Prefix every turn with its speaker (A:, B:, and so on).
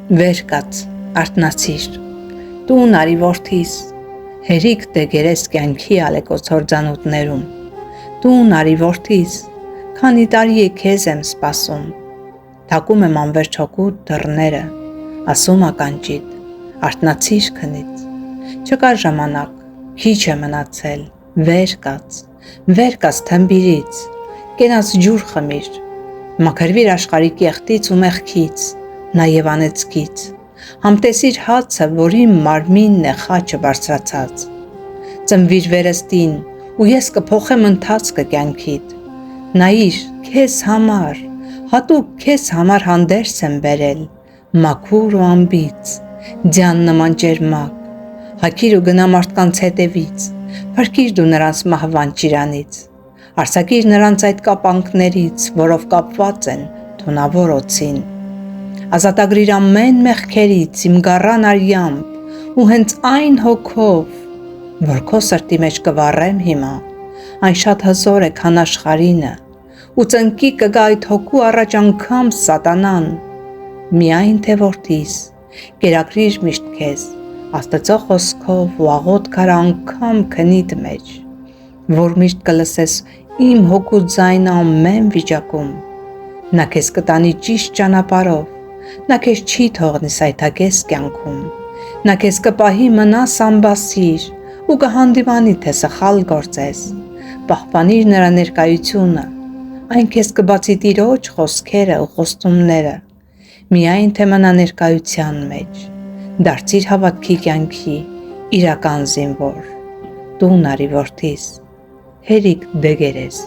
A: Վեր կաց, արթնացիր, տուն արի որդիս, հերիք դեգերես կյանքի ալեկոծ հորձանուտներում, տուն արի որդիս, քանի տարի է քեզ եմ սպասում, թակում եմ անվերջ հոգուտ դռները, ասում ականջիդ, արթնացիր քնից, չկար ժամանակ, քիչ է մնացել, վեր կաց թմբիրից, կենաց ջուր խմիր, մաքրվիր աշխարհի կեղտից ու մեղքից, նաև անեծքից, համտեսիր հացը, որի մարմինն է խաչը բարձրացած, ծնվիր վերստին ու ես կփոխեմ ընթացքը կյանքիդ, նայիր քեզ համար, հատուկ քեզ համար հանդերձ եմ բերել, մաքուր ու անբիծ, ձյան նման ճերմակ, հագիր ու գնա մարդկանց հետևից, փրկիր դու նրանց մահվան ճիրանից, արձակիր նրանց այդ կապանքներից, որով կապված են թունավոր օձին, ազատագրիր ամեն մեղքերից իմ գառան արյամբ ու հենց այն հոգով, որ քո սրտի մեջ կվառեմ հիմա, այն շատ հզոր է, քան աշխարհինը, ու ծնկի կգա այդ հոգու առաջ անգամ սատանան, միայն թե որդիս, կերակրիր միշտ քեզ, Աստծո խոսքով ու աղոթք արա անգամ քնիդ մեջ, որ միշտ կլսես իմ հոգու ձայնը ամեն վիճակում, նա քեզ կտանի ճիշտ ճանապարհով, նա քեզ չի թողնի սայթաքես կյանքում, նա քեզ կպահի մնաս անբասիր ու կհանդիմանի թե սխալ գործես, պահպանիր նրա ներկայությունը, այն քեզ կբացի Տիրոջ խոսքերը ու խոստումները, միայն թե մնա ներկայության մեջ, դարձիր հավատքի կյանքի իրական զինվոր, տուն արի որդիս, հերիք դեգերես